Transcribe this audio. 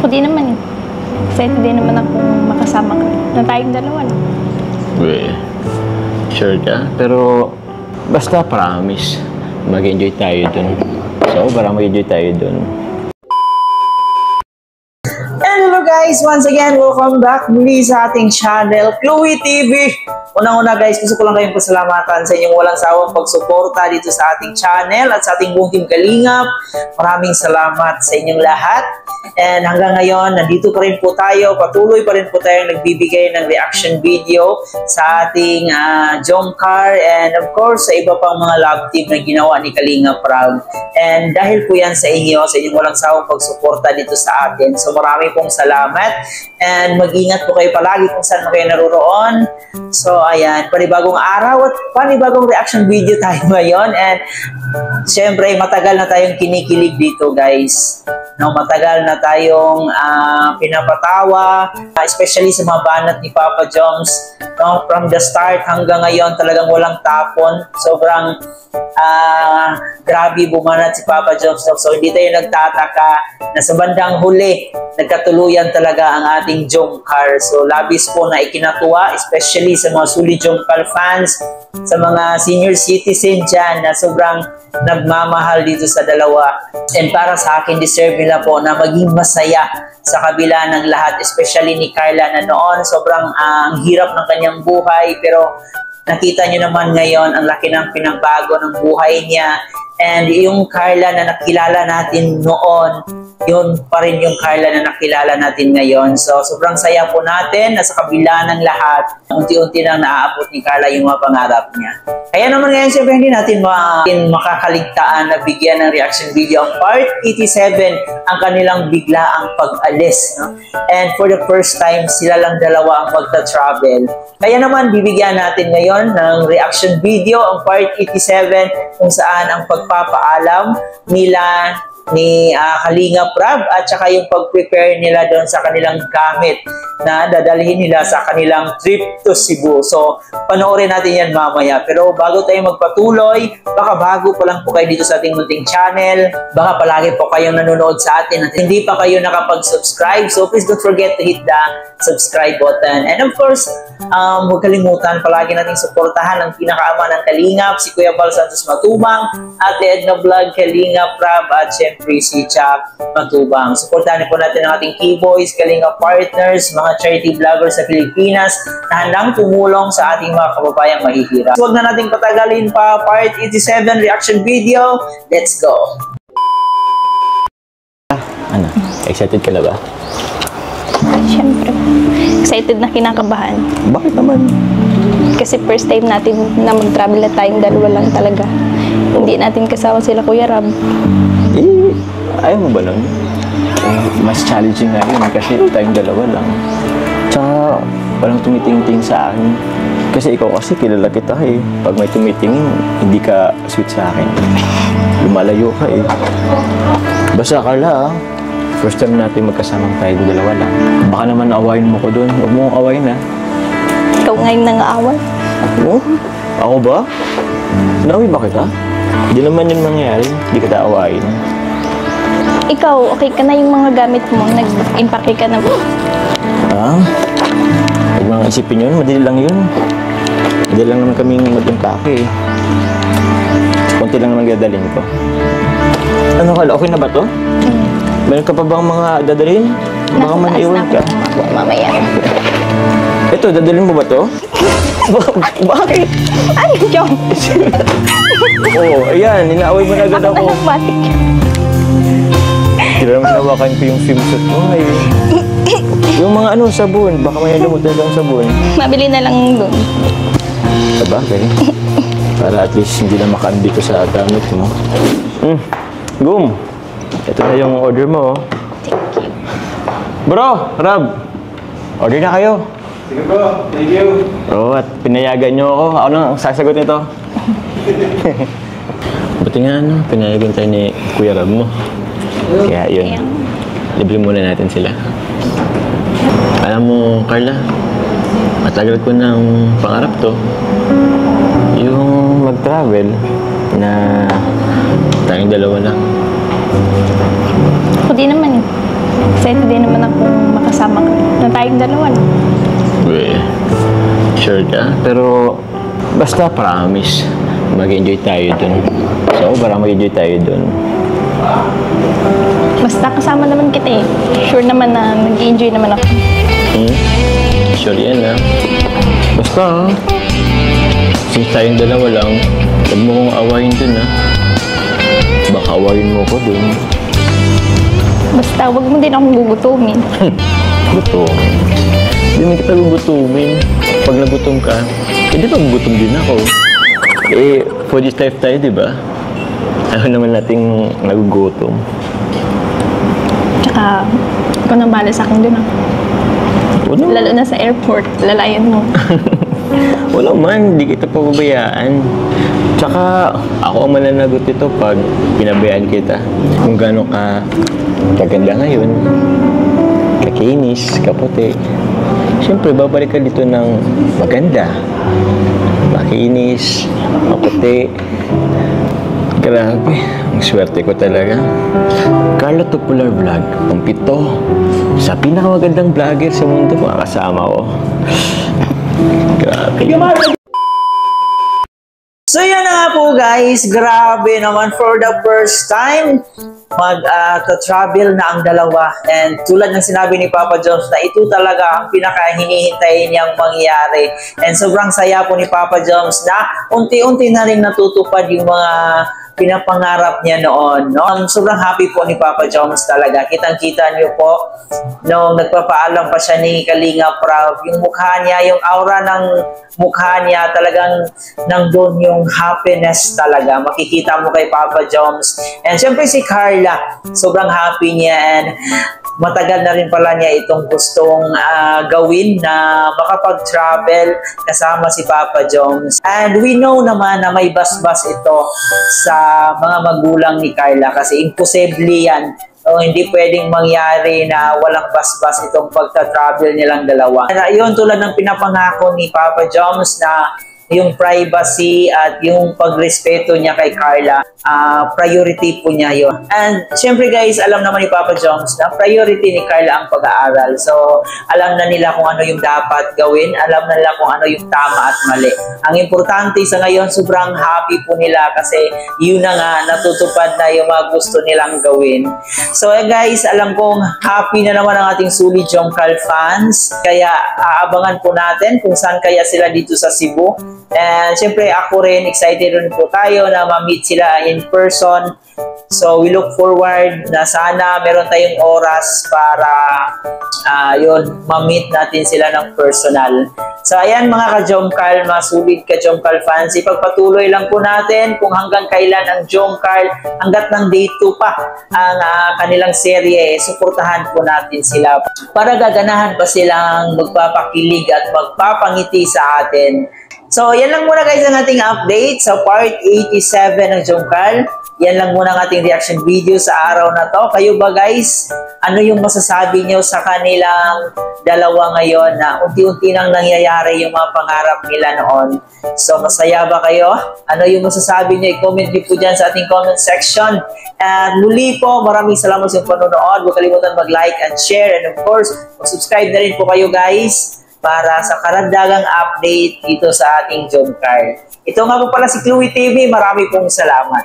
Ako din naman eh. Excited din naman ako makasama ka. Na tayong dalawa lang. Well, sure ka? Pero basta promise, mag-enjoy tayo dun. So, parang mag-enjoy tayo dun. Hello guys! Once again, welcome back muli sa ating channel, Chloe TV. Unang-una guys, gusto ko lang kayong pasalamatan sa inyong walang sawang pagsuporta dito sa ating channel at sa ating buong team Kalingap. Maraming salamat sa inyong lahat. And hanggang ngayon, nandito pa rin po tayo. Patuloy pa rin po tayong nagbibigay ng reaction video sa ating Jomcar and of course sa iba pang mga love team na ginawa ni Kalingap Rab. And dahil po yan sa inyo, sa inyong walang sawang pagsuporta dito sa atin. So marami pong salamat and mag-ingat po kayo palagi kung saan kayo naroon. So ayan, panibagong araw at panibagong reaction video tayo ngayon and syempre matagal na tayong kinikilig dito guys. No, matagal na tayong pinapatawa, especially sa mga banat ni Papa Joms. No, from the start hanggang ngayon talagang walang tapon. Sobrang grabe bumanat si Papa Joms. So hindi tayo nagtataka na sa bandang huli nagkatuluyan talaga ang ating Jomcar. So labis po na ikinatuwa, especially sa mga Suli Jomcar fans, sa mga senior citizen dyan na sobrang nagmamahal dito sa dalawa. And para sa akin, deserve nila po na maging masaya sa kabila ng lahat, especially ni Carla na noon sobrang ang hirap ng kanyang buhay, pero nakita nyo naman ngayon ang laki ng pinagbago ng buhay niya. And yung Carla na nakilala natin noon, yun pa rin yung Carla na nakilala natin ngayon. So, sobrang saya po natin na sa kabila ng lahat, unti-unti nang naaabot ni Carla yung mga pangarap niya. Kaya naman ngayon, siyempre hindi natin makakaligtaan na bigyan ng reaction video ang part 87, ang kanilang biglaang pag-alis. No? And for the first time, sila lang dalawa ang magta-travel. Kaya naman, bibigyan natin ngayon ng reaction video ang part 87 kung saan ang pagpapaalam nila ni Kalingap Rab at saka yung pag-prepare nila doon sa kanilang gamit na dadalhin nila sa kanilang trip to Cebu. So, panoorin natin yan mamaya. Pero bago tayo magpatuloy, baka bago pa lang po kayo dito sa ating munting channel, baka palagi po kayong nanonood sa atin at hindi pa kayo nakapag-subscribe. So, please don't forget to hit the subscribe button. And of course, huwag kalimutan, palagi nating suportahan ang pinakaama ng Kalingap, si Kuya Val Santos Matubang, Ate Edna Vlog, Kalingap Rab, at syempre si Chuck Matubang. Suportahan po natin ang ating Keyboys, Kalingap Partners, mga charity vloggers sa Pilipinas na handang tumulong sa ating mga kababayang mahihirap. So, huwag na nating patagalin pa, part 87 reaction video. Let's go! Ano? Excited ka na ba? Siyempre. Excited na kinakabahan. Bakit naman? Kasi first time natin na mag-travel na tayong dalawa lang talaga. Hindi natin kasama sila Kuya Rab. Eh, ayaw mo ba nun? Mas challenging nga yun kasi tayong dalawa lang. Tsaka walang tumitingting sa akin. Kasi ikaw kasi kilala kita eh. Pag may tumitingin, hindi ka sweet sa akin. Lumalayo ka eh. Basta Carla, first time natin magkasamang tayong dalawa lang. Baka naman awayin mo ko doon. Huwag mo awayin ha. Ikaw ngayon nang-aaway. Oh? Ako ba? Naaway ba kita? Hindi naman yun mangyayari. Hindi kita awayin. Ikaw, okay ka na yung mga gamit mo. Nag-impake ka na. Ah? Huwag mga isipin yun. Madali lang yun. Madali lang naman kaming mag-impake eh. Kunti lang naman dadalhin ko. Ano kala? Okay na ba to? Meron ka pa bang mga dadalhin? Baka maniiwan ka. Mamaya. Ito, dadalhin mo ba to? Bakit? Ay, Jom! Oo, ayan. Inaaway mo na agad ako. Ako matik. Kailan naman nawakan ko yung swimsuit mo ngayon. Yung mga sabon. Baka may lumutan lang sabon. Mabili na lang doon. Sabagay. Para at least hindi na makaandi ko sa gamit mo. Gum! Ito na yung order mo. Thank you. Bro! Rab! Order na kayo. Sige bro, thank you. Oo, at pinayagan nyo ako. Ako nang sasagot nito. Buti nga, pinayagan tayo ni Kuya Rab mo. Kaya yun, libre muna natin sila. Alam mo, Carla, matagal ko ng pangarap to. Yung mag-travel na tayong dalawa lang. Ako din naman eh. Excited din naman akong makasama ka na tayong dalawa lang. Well, sure ka? Pero, basta promise, mag-enjoy tayo dun. So, para mag-enjoy tayo dun. Basta kasama naman kita eh. Sure naman na nag-enjoy naman ako. Sure yan ha. Basta ha. Since tayong dalawa lang, huwag mo kong awayin dun ha. Baka awayin mo ko dun. Basta wag mo din akong gugutumin. Gutom. Hindi mo kita gugutumin. Pag nagutom ka, di ba gugutom din ako? Eh, for this life tayo, di ba? Ayaw naman nating nagugutom. Tsaka, ikaw nang bahala sa akin dun ah. Wala, Lalo na sa airport, lalayan mo. wala man, di kita pababayaan. Tsaka, ako ang mananagot ito pag pinabayaan kita. Kung gaano ka kaganda ngayon, kakinis, kaputi. Siyempre, babalik ka dito ng maganda. Makinis, maputi. Grabe, ang swerte ko talaga. Carla Tupular Vlog, ang 7 sa pinakamagandang vlogger sa mundo, makakasama ko. Grabe. So yan na nga po guys, grabe naman for the first time mag-travel na ang dalawa. And tulad ng sinabi ni Papa Joms na ito talaga ang pinaka-hinihintay niyang mangyari. And sobrang saya po ni Papa Joms na unti-unti na rin natutupad yung mga pinapangarap niya noon. No? Sobrang happy po ni Papa Joms talaga. Kitang-kita niyo po nung nagpapaalam pa siya ni Kalinga Prab. Yung mukha niya, yung aura ng mukha niya, talagang nandun yung happiness talaga. Makikita mo kay Papa Joms. And syempre si Carla, sobrang happy niya and matagal na rin pala niya itong gustong gawin na makapag-travel kasama si Papa Joms. And we know naman na may basbas ito sa mga magulang ni Carla kasi imposible yan. So, hindi pwedeng mangyari na walang basbas itong pagta-travel nilang dalawa. Yun, tulad ng pinapangako ni Papa Joms na yung privacy at yung pagrespeto niya kay Carla, priority po niya yun. And syempre guys, alam naman ni Papa Joms na priority ni Carla ang pag-aaral. So, alam na nila kung ano yung dapat gawin, alam na nila kung ano yung tama at mali. Ang importante sa ngayon, sobrang happy po nila kasi yun na nga, natutupad na yung mga gusto nilang gawin. So guys, alam kong happy na naman ang ating Suli Jomcarl fans. Kaya aabangan po natin kung saan kaya sila dito sa Cebu. And syempre ako rin, excited rin po tayo na ma-meet sila in person. So we look forward na sana meron tayong oras para yun, ma-meet natin sila ng personal. So ayan mga ka-Jomcarl, mga sulit ka-Jomcarl fans, ipagpatuloy lang po natin kung hanggang kailan ang Jomcarl, hanggat ng day 2 pa ang kanilang serye, suportahan po natin sila para gaganahan pa silang magpapakilig at magpapangiti sa atin. So, yan lang muna guys ang ating update sa part 87 ng Jomcarl. Yan lang muna ang ating reaction video sa araw na to. Kayo ba guys, ano yung masasabi nyo sa kanilang dalawa ngayon na unti-unti nang nangyayari yung mga pangarap nila noon? So, masaya ba kayo? Ano yung masasabi nyo? I-comment nyo po dyan sa ating comment section. And muli po, maraming salamat sa panonood. Huwag kalimutan mag-like and share. And of course, mag-subscribe na rin po kayo guys para sa karagdagang update dito sa ating Jomcarl. Ito nga po pala si Chloe TV. Marami pong salamat.